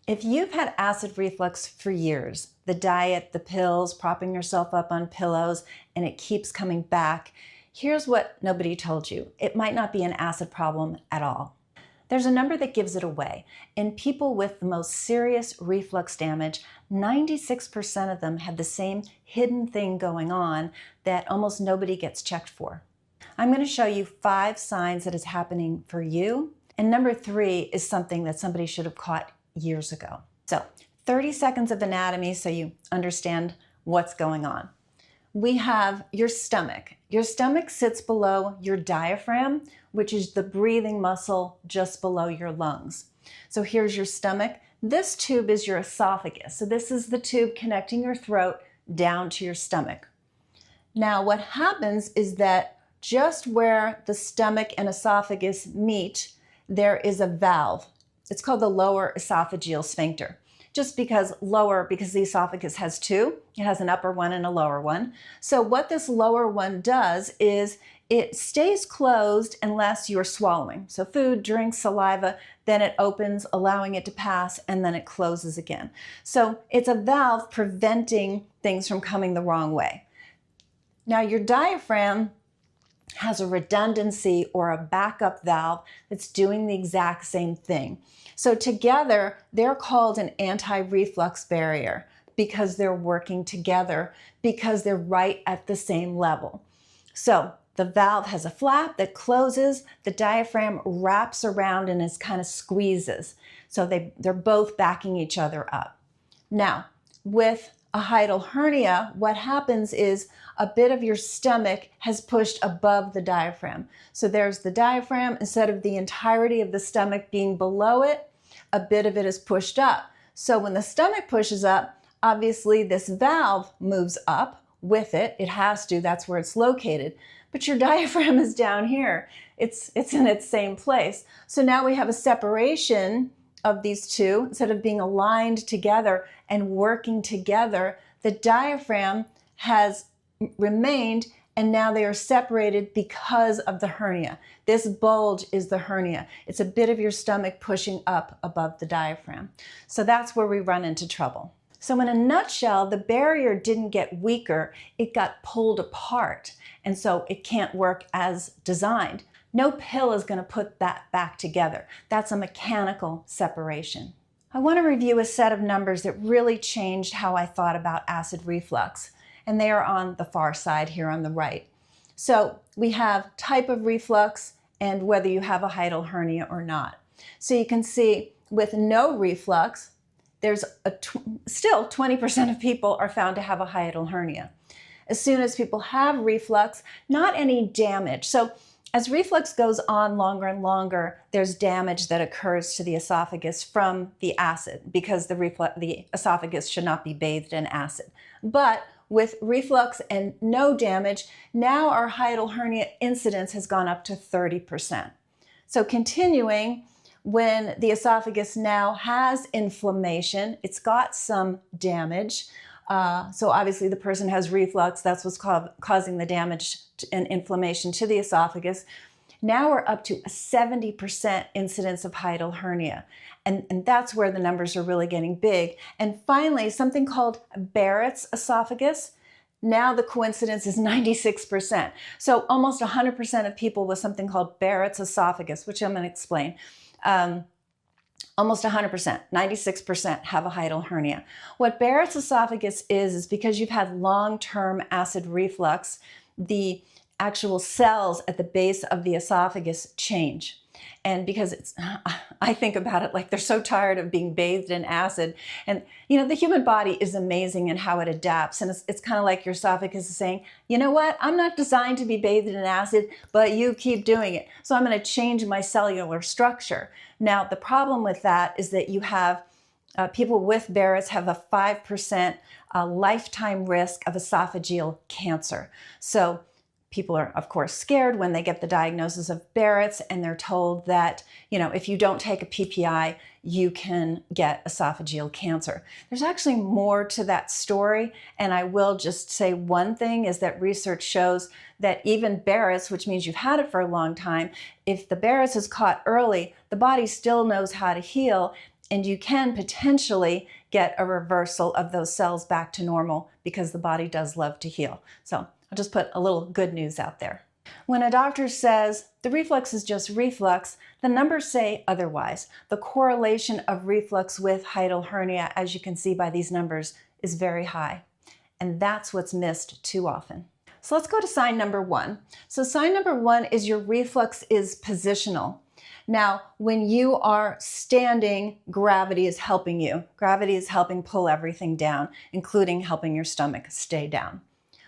If you've had acid reflux for years, the diet, the pills, propping yourself up on pillows, and it keeps coming back, here's what nobody told you. It might not be an acid problem at all. There's a number that gives it away. In people with the most serious reflux damage, 96% of them have the same hidden thing going on that almost nobody gets checked for. I'm going to show you 5 signs that is happening for you. And number 3 is something that somebody should have caught years ago. So 30 seconds of anatomy so you understand what's going on. We have your stomach. Your stomach sits below your diaphragm, which is the breathing muscle just below your lungs. So here's your stomach. This tube is your esophagus. So this is the tube connecting your throat down to your stomach. Now what happens is that just where the stomach and esophagus meet, there is a valve. It's called the lower esophageal sphincter. Just because the esophagus has 2. It has an upper one and a lower one. So what this lower one does is it stays closed unless you're swallowing. So food, drink, saliva, then it opens, allowing it to pass, and then it closes again. So it's a valve preventing things from coming the wrong way. Now your diaphragm has a redundancy or a backup valve that's doing the exact same thing. So together, they're called an anti-reflux barrier because they're working together, because they're right at the same level. So the valve has a flap that closes, the diaphragm wraps around and is kind of squeezes. So they're both backing each other up. Now, with a hiatal hernia, what happens is a bit of your stomach has pushed above the diaphragm. So there's the diaphragm, instead of the entirety of the stomach being below it, a bit of it is pushed up. So when the stomach pushes up, obviously this valve moves up with it. It has to, that's where it's located. But your diaphragm is down here. It's in its same place. So now we have a separation of these two. Instead of being aligned together and working together, the diaphragm has remained, and now they are separated because of the hernia. This bulge is the hernia. It's a bit of your stomach pushing up above the diaphragm. So that's where we run into trouble. So in a nutshell, the barrier didn't get weaker, it got pulled apart, and so it can't work as designed. No pill is going to put that back together. That's a mechanical separation. I want to review a set of numbers that really changed how I thought about acid reflux, and they are on the far side here on the right. So we have type of reflux and whether you have a hiatal hernia or not. So you can see with no reflux, there's still 20% of people are found to have a hiatal hernia. As soon as people have reflux, not any damage. So as reflux goes on longer and longer, there's damage that occurs to the esophagus from the acid because the esophagus should not be bathed in acid. But with reflux and no damage, now our hiatal hernia incidence has gone up to 30%. So continuing, when the esophagus now has inflammation, it's got some damage. So obviously the person has reflux, that's what's causing the damage and inflammation to the esophagus. Now we're up to a 70% incidence of hiatal hernia. And that's where the numbers are really getting big. And finally, something called Barrett's esophagus. Now the coincidence is 96%. So almost 100% of people with something called Barrett's esophagus, which I'm going to explain. Almost 100%, 96% have a hiatal hernia. What Barrett's esophagus is because you've had long-term acid reflux, the actual cells at the base of the esophagus change. And because I think about it like they're so tired of being bathed in acid. And you know, the human body is amazing in how it adapts. And it's kind of like your esophagus is saying, you know what, I'm not designed to be bathed in acid, but you keep doing it. So I'm going to change my cellular structure. Now, the problem with that is that you have people with Barrett's have a 5% lifetime risk of esophageal cancer. So people are, of course, scared when they get the diagnosis of Barrett's and they're told that, you know, if you don't take a PPI, you can get esophageal cancer. There's actually more to that story, and I will just say one thing is that research shows that even Barrett's, which means you've had it for a long time, if the Barrett's is caught early, the body still knows how to heal, And you can potentially get a reversal of those cells back to normal because the body does love to heal. So I'll just put a little good news out there. When a doctor says the reflux is just reflux, the numbers say otherwise. The correlation of reflux with hiatal hernia, as you can see by these numbers, is very high. And that's what's missed too often. So let's go to sign number 1. So sign number 1 is your reflux is positional. Now, when you are standing, gravity is helping you. Gravity is helping pull everything down, including helping your stomach stay down.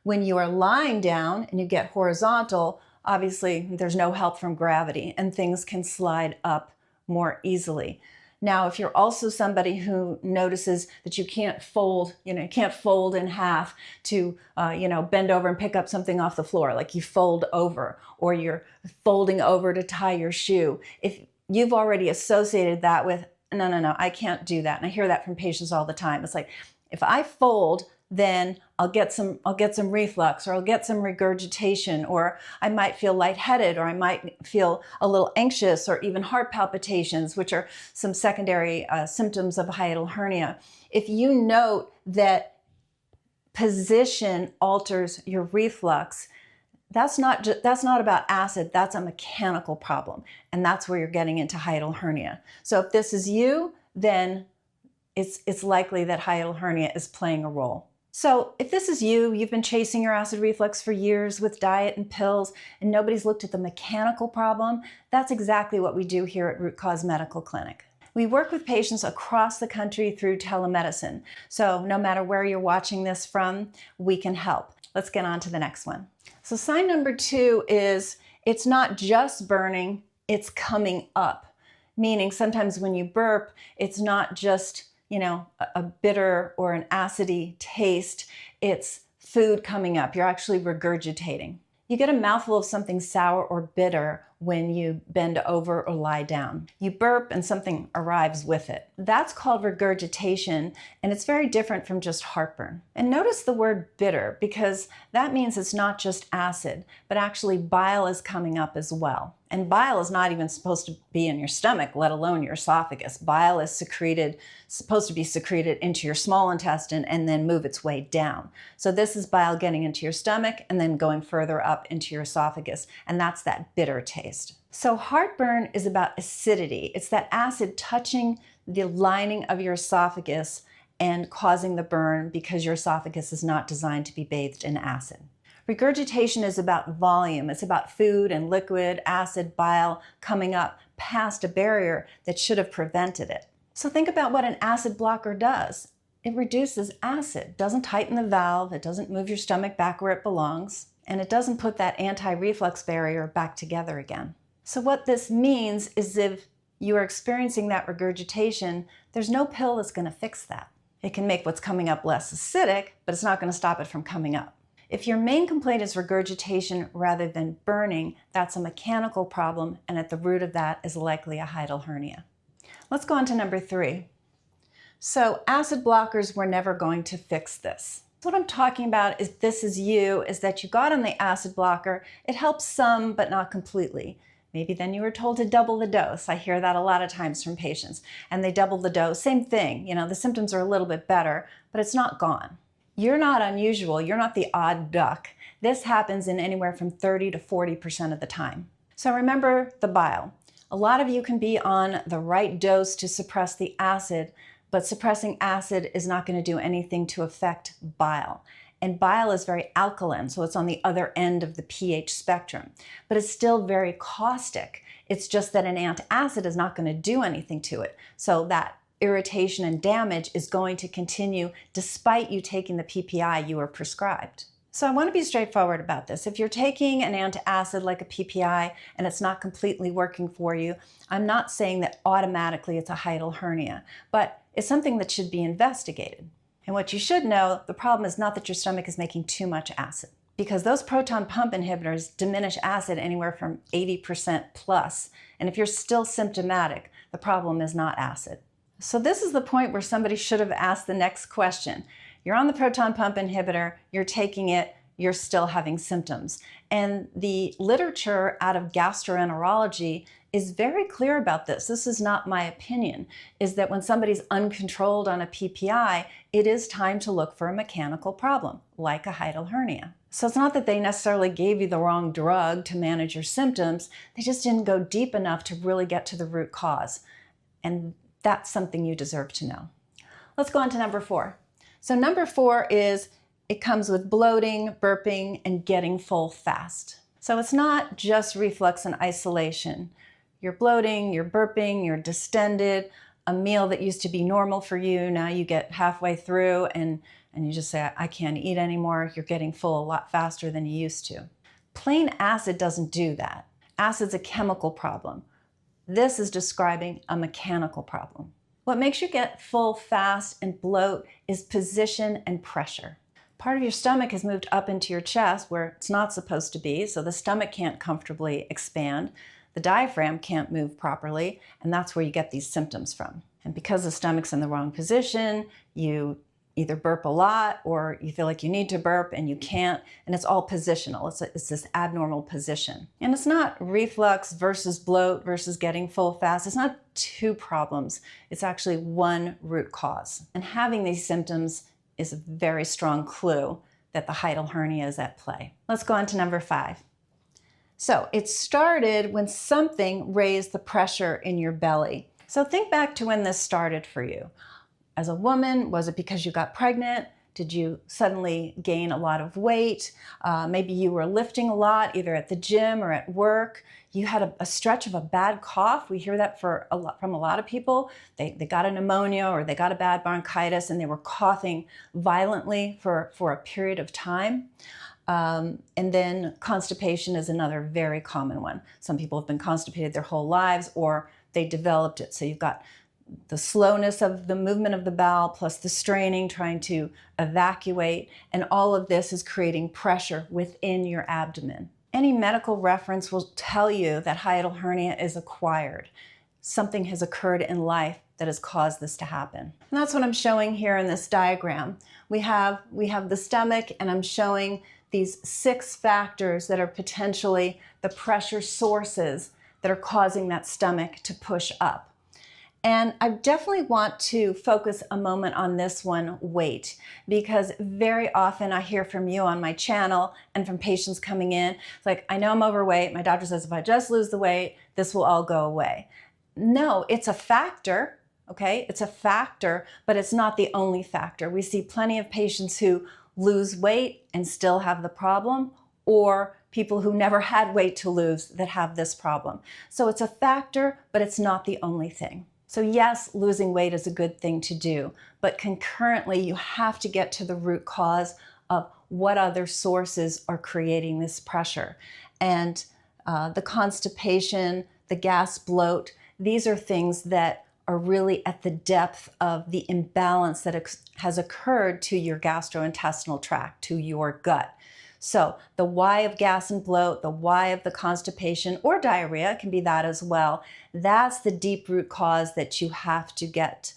When you are lying down and you get horizontal, obviously there's no help from gravity and things can slide up more easily. Now, if you're also somebody who notices that you can't fold, you can't fold in half to, bend over and pick up something off the floor, like you fold over, or you're folding over to tie your shoe. If you've already associated that with, no, I can't do that. And I hear that from patients all the time. It's like, if I fold, then I'll get some reflux, or I'll get some regurgitation, or I might feel lightheaded, or I might feel a little anxious, or even heart palpitations, which are some secondary symptoms of hiatal hernia. If you note that position alters your reflux, that's not about acid, that's a mechanical problem, and that's where you're getting into hiatal hernia. So if this is you, then it's likely that hiatal hernia is playing a role. So if this is you, you've been chasing your acid reflux for years with diet and pills, and nobody's looked at the mechanical problem, that's exactly what we do here at Root Cause Medical Clinic. We work with patients across the country through telemedicine. So no matter where you're watching this from, we can help. Let's get on to the next one. So sign number 2 is it's not just burning, it's coming up. Meaning sometimes when you burp, it's not just a bitter or an acidy taste, it's food coming up. You're actually regurgitating. You get a mouthful of something sour or bitter when you bend over or lie down. You burp and something arrives with it. That's called regurgitation, and it's very different from just heartburn. And notice the word bitter, because that means it's not just acid, but actually bile is coming up as well. And bile is not even supposed to be in your stomach, let alone your esophagus. Bile is supposed to be secreted into your small intestine and then move its way down. So this is bile getting into your stomach and then going further up into your esophagus. And that's that bitter taste. So heartburn is about acidity. It's that acid touching the lining of your esophagus and causing the burn because your esophagus is not designed to be bathed in acid. Regurgitation is about volume. It's about food and liquid, acid, bile coming up past a barrier that should have prevented it. So think about what an acid blocker does. It reduces acid, doesn't tighten the valve, it doesn't move your stomach back where it belongs, and it doesn't put that anti-reflux barrier back together again. So what this means is if you are experiencing that regurgitation, there's no pill that's going to fix that. It can make what's coming up less acidic, but it's not going to stop it from coming up. If your main complaint is regurgitation rather than burning, that's a mechanical problem, and at the root of that is likely a hiatal hernia. Let's go on to number 3. So acid blockers were never going to fix this. What I'm talking about is this is you, is that you got on the acid blocker, it helps some but not completely. Maybe then you were told to double the dose. I hear that a lot of times from patients, and they double the dose. Same thing, the symptoms are a little bit better, but it's not gone. You're not unusual. You're not the odd duck. This happens in anywhere from 30 to 40% of the time. So remember the bile. A lot of you can be on the right dose to suppress the acid, but suppressing acid is not going to do anything to affect bile. And bile is very alkaline, so it's on the other end of the pH spectrum. But it's still very caustic. It's just that an antacid is not going to do anything to it. So that irritation and damage is going to continue despite you taking the PPI you were prescribed. So I want to be straightforward about this. If you're taking an antacid like a PPI and it's not completely working for you, I'm not saying that automatically it's a hiatal hernia, but it's something that should be investigated. And what you should know, the problem is not that your stomach is making too much acid, because those proton pump inhibitors diminish acid anywhere from 80% plus. And if you're still symptomatic, the problem is not acid. So this is the point where somebody should have asked the next question. You're on the proton pump inhibitor, you're taking it, you're still having symptoms. And the literature out of gastroenterology is very clear about this. This is not my opinion, is that when somebody's uncontrolled on a PPI, it is time to look for a mechanical problem, like a hiatal hernia. So it's not that they necessarily gave you the wrong drug to manage your symptoms, they just didn't go deep enough to really get to the root cause. And that's something you deserve to know. Let's go on to number 4. So number 4 is it comes with bloating, burping, and getting full fast. So it's not just reflux in isolation. You're bloating, you're burping, you're distended, a meal that used to be normal for you, now you get halfway through and you just say, I can't eat anymore. You're getting full a lot faster than you used to. Plain acid doesn't do that. Acid's a chemical problem. This is describing a mechanical problem. What makes you get full fast and bloat is position and pressure. Part of your stomach has moved up into your chest where it's not supposed to be, so the stomach can't comfortably expand. The diaphragm can't move properly, and that's where you get these symptoms from. And because the stomach's in the wrong position, you either burp a lot or you feel like you need to burp and you can't, and it's all positional. It's this abnormal position. And it's not reflux versus bloat versus getting full fast. It's not two problems. It's actually one root cause. And having these symptoms is a very strong clue that the hiatal hernia is at play. Let's go on to number 5. So it started when something raised the pressure in your belly. So think back to when this started for you. As a woman, was it because you got pregnant? Did you suddenly gain a lot of weight? Maybe you were lifting a lot, either at the gym or at work. You had a stretch of a bad cough. We hear that from a lot of people. They got a pneumonia or they got a bad bronchitis and they were coughing violently for a period of time. And then constipation is another very common one. Some people have been constipated their whole lives or they developed it. So you've got the slowness of the movement of the bowel plus the straining trying to evacuate, and all of this is creating pressure within your abdomen. Any medical reference will tell you that hiatal hernia is acquired. Something has occurred in life that has caused this to happen. And that's what I'm showing here in this diagram. We have the stomach, and I'm showing these 6 factors that are potentially the pressure sources that are causing that stomach to push up. And I definitely want to focus a moment on this one, weight, because very often I hear from you on my channel and from patients coming in, it's like, I know I'm overweight. My doctor says if I just lose the weight, this will all go away. No, it's a factor, okay? It's a factor, but it's not the only factor. We see plenty of patients who lose weight and still have the problem, or people who never had weight to lose that have this problem. So it's a factor, but it's not the only thing. So yes, losing weight is a good thing to do, but concurrently you have to get to the root cause of what other sources are creating this pressure. And the constipation, the gas bloat, these are things that are really at the depth of the imbalance that has occurred to your gastrointestinal tract, to your gut. So the why of gas and bloat, the why of the constipation or diarrhea, can be that as well. That's the deep root cause that you have to get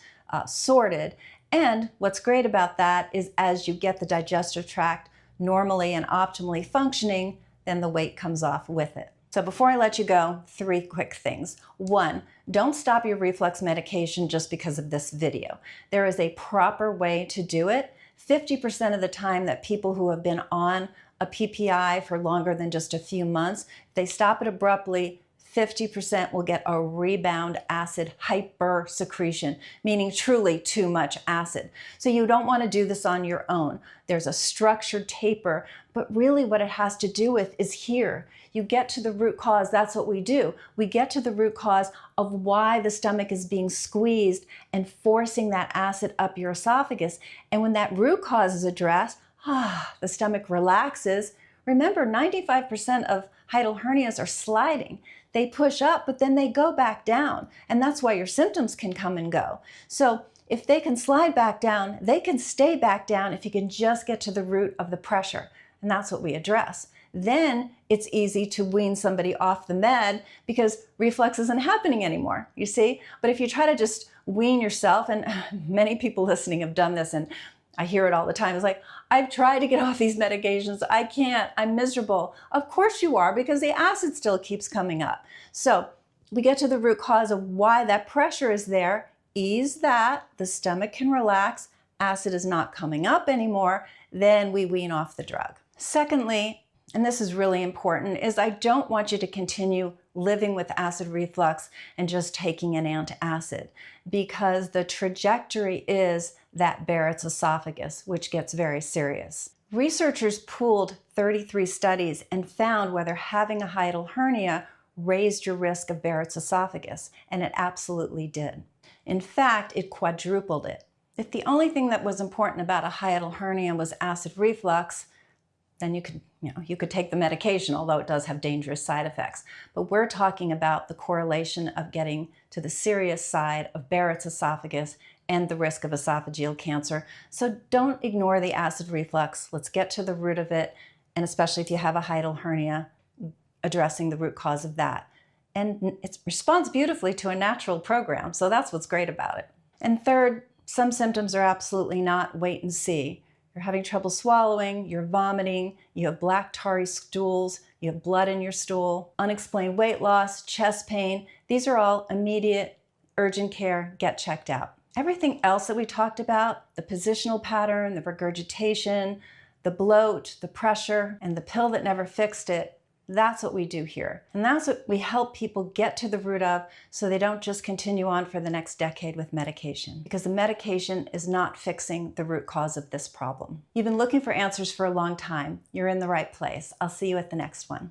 sorted. And what's great about that is as you get the digestive tract normally and optimally functioning, then the weight comes off with it. So before I let you go, 3 quick things. 1, don't stop your reflux medication just because of this video. There is a proper way to do it. 50% of the time that people who have been on a PPI for longer than just a few months, if they stop it abruptly, 50% will get a rebound acid hypersecretion, meaning truly too much acid. So you don't want to do this on your own. There's a structured taper, but really what it has to do with is here. You get to the root cause, that's what we do. We get to the root cause of why the stomach is being squeezed and forcing that acid up your esophagus. And when that root cause is addressed, the stomach relaxes. Remember, 95% of hiatal hernias are sliding. They push up, but then they go back down. And that's why your symptoms can come and go. So if they can slide back down, they can stay back down if you can just get to the root of the pressure. And that's what we address. Then it's easy to wean somebody off the med because reflux isn't happening anymore, you see? But if you try to just wean yourself, and many people listening have done this, and I hear it all the time. It's like, I've tried to get off these medications. I can't. I'm miserable. Of course you are, because the acid still keeps coming up. So we get to the root cause of why that pressure is there, ease that, the stomach can relax, acid is not coming up anymore, then we wean off the drug. Secondly, and this is really important, is I don't want you to continue living with acid reflux and just taking an antacid, because the trajectory is that Barrett's esophagus, which gets very serious. Researchers pooled 33 studies and found whether having a hiatal hernia raised your risk of Barrett's esophagus, and it absolutely did. In fact, it quadrupled it. If the only thing that was important about a hiatal hernia was acid reflux, then you could take the medication, although it does have dangerous side effects. But we're talking about the correlation of getting to the serious side of Barrett's esophagus and the risk of esophageal cancer. So don't ignore the acid reflux. Let's get to the root of it, and especially if you have a hiatal hernia, addressing the root cause of that. And it responds beautifully to a natural program, so that's what's great about it. And third, some symptoms are absolutely not wait and see. You're having trouble swallowing, you're vomiting, you have black tarry stools, you have blood in your stool, unexplained weight loss, chest pain. These are all immediate, urgent care, get checked out. Everything else that we talked about, the positional pattern, the regurgitation, the bloat, the pressure, and the pill that never fixed it, that's what we do here. And that's what we help people get to the root of, so they don't just continue on for the next decade with medication, because the medication is not fixing the root cause of this problem. You've been looking for answers for a long time. You're in the right place. I'll see you at the next one.